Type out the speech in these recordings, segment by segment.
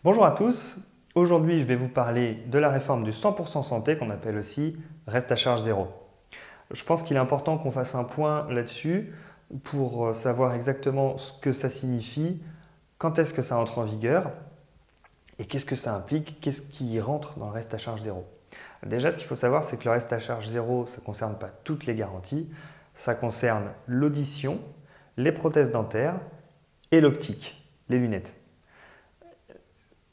Bonjour à tous, aujourd'hui je vais vous parler de la réforme du 100% santé qu'on appelle aussi reste à charge zéro. Je pense qu'il est important qu'on fasse un point là-dessus pour savoir exactement ce que ça signifie, quand est-ce que ça entre en vigueur et qu'est-ce que ça implique, qu'est-ce qui rentre dans le reste à charge zéro. Déjà ce qu'il faut savoir c'est que le reste à charge zéro ça ne concerne pas toutes les garanties, ça concerne l'audition, les prothèses dentaires et l'optique, les lunettes.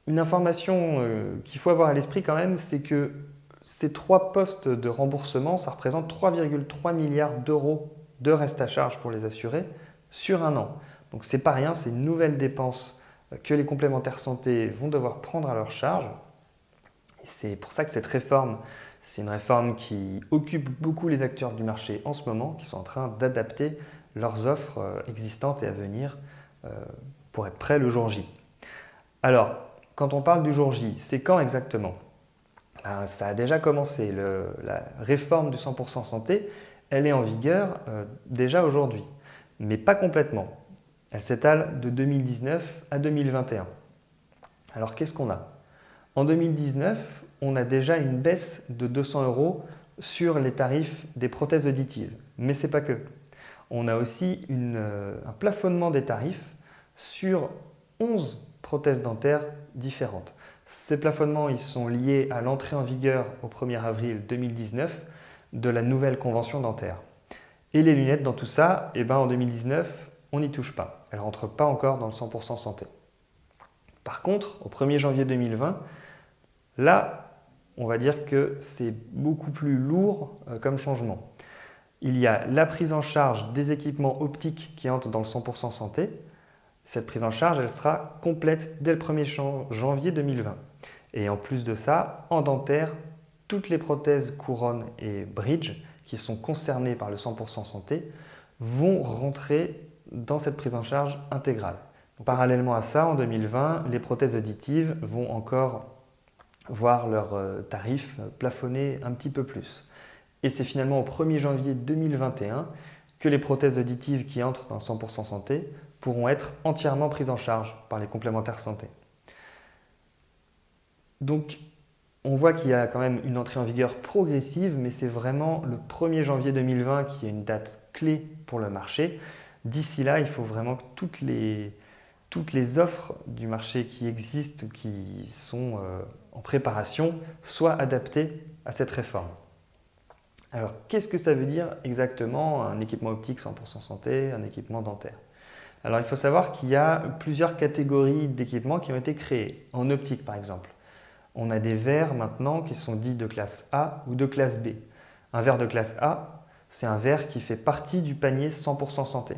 Une information qu'il faut avoir à l'esprit quand même, c'est que ces trois postes de remboursement, ça représente 3,3 milliards d'euros de reste à charge pour les assurés sur un an. Donc c'est pas rien, c'est une nouvelle dépense que les complémentaires santé vont devoir prendre à leur charge. C'est pour ça que cette réforme, c'est une réforme qui occupe beaucoup les acteurs du marché en ce moment, qui sont en train d'adapter leurs offres existantes et à venir pour être prêts le jour J. Alors, quand on parle du jour J, c'est quand exactement? Ça a déjà commencé. La réforme du 100% santé, elle est en vigueur déjà aujourd'hui, mais pas complètement. Elle s'étale de 2019 à 2021. Alors qu'est-ce qu'on a? En 2019, on a déjà une baisse de 200 euros sur les tarifs des prothèses auditives. Mais ce n'est pas que. On a aussi un plafonnement des tarifs sur 11 prothèses dentaires différentes. Ces plafonnements ils sont liés à l'entrée en vigueur au 1er avril 2019 de la nouvelle convention dentaire. Et les lunettes dans tout ça, en 2019, on n'y touche pas. Elles ne rentrent pas encore dans le 100% santé. Par contre, au 1er janvier 2020, là, on va dire que c'est beaucoup plus lourd comme changement. Il y a la prise en charge des équipements optiques qui entrent dans le 100% santé. Cette prise en charge, elle sera complète dès le 1er janvier 2020. Et en plus de ça, en dentaire, toutes les prothèses couronnes et bridge qui sont concernées par le 100% santé vont rentrer dans cette prise en charge intégrale. Parallèlement à ça, en 2020, les prothèses auditives vont encore voir leurs tarifs plafonnés un petit peu plus. Et c'est finalement au 1er janvier 2021 que les prothèses auditives qui entrent dans 100% santé pourront être entièrement prises en charge par les complémentaires santé. Donc, on voit qu'il y a quand même une entrée en vigueur progressive, mais c'est vraiment le 1er janvier 2020 qui est une date clé pour le marché. D'ici là, il faut vraiment que toutes les offres du marché qui existent ou qui sont en préparation soient adaptées à cette réforme. Alors, qu'est-ce que ça veut dire exactement un équipement optique 100% santé, un équipement dentaire? Alors, il faut savoir qu'il y a plusieurs catégories d'équipements qui ont été créées. En optique, par exemple, on a des verres maintenant qui sont dits de classe A ou de classe B. Un verre de classe A, c'est un verre qui fait partie du panier 100% santé.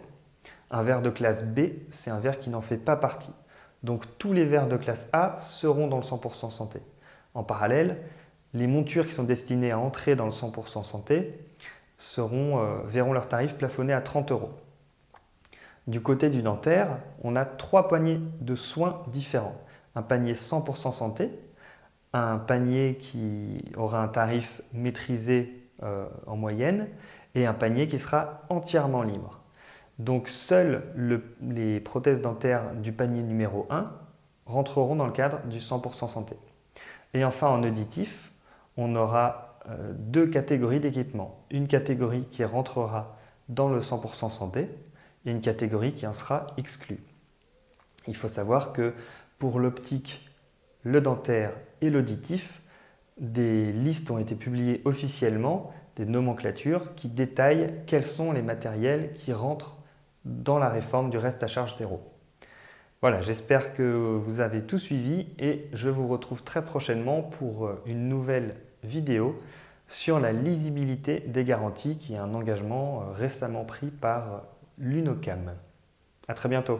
Un verre de classe B, c'est un verre qui n'en fait pas partie. Donc, tous les verres de classe A seront dans le 100% santé. En parallèle, les montures qui sont destinées à entrer dans le 100% santé verront leur tarif plafonné à 30 euros. Du côté du dentaire, on a trois paniers de soins différents. Un panier 100% santé, un panier qui aura un tarif maîtrisé en moyenne et un panier qui sera entièrement libre. Donc seules les prothèses dentaires du panier numéro 1 rentreront dans le cadre du 100% santé. Et enfin en auditif, on aura deux catégories d'équipements. Une catégorie qui rentrera dans le 100% santé et une catégorie qui en sera exclue. Il faut savoir que pour l'optique, le dentaire et l'auditif, des listes ont été publiées officiellement, des nomenclatures qui détaillent quels sont les matériels qui rentrent dans la réforme du reste à charge zéro. Voilà, j'espère que vous avez tout suivi et je vous retrouve très prochainement pour une nouvelle vidéo sur la lisibilité des garanties qui est un engagement récemment pris par l'UNOCAM. À très bientôt.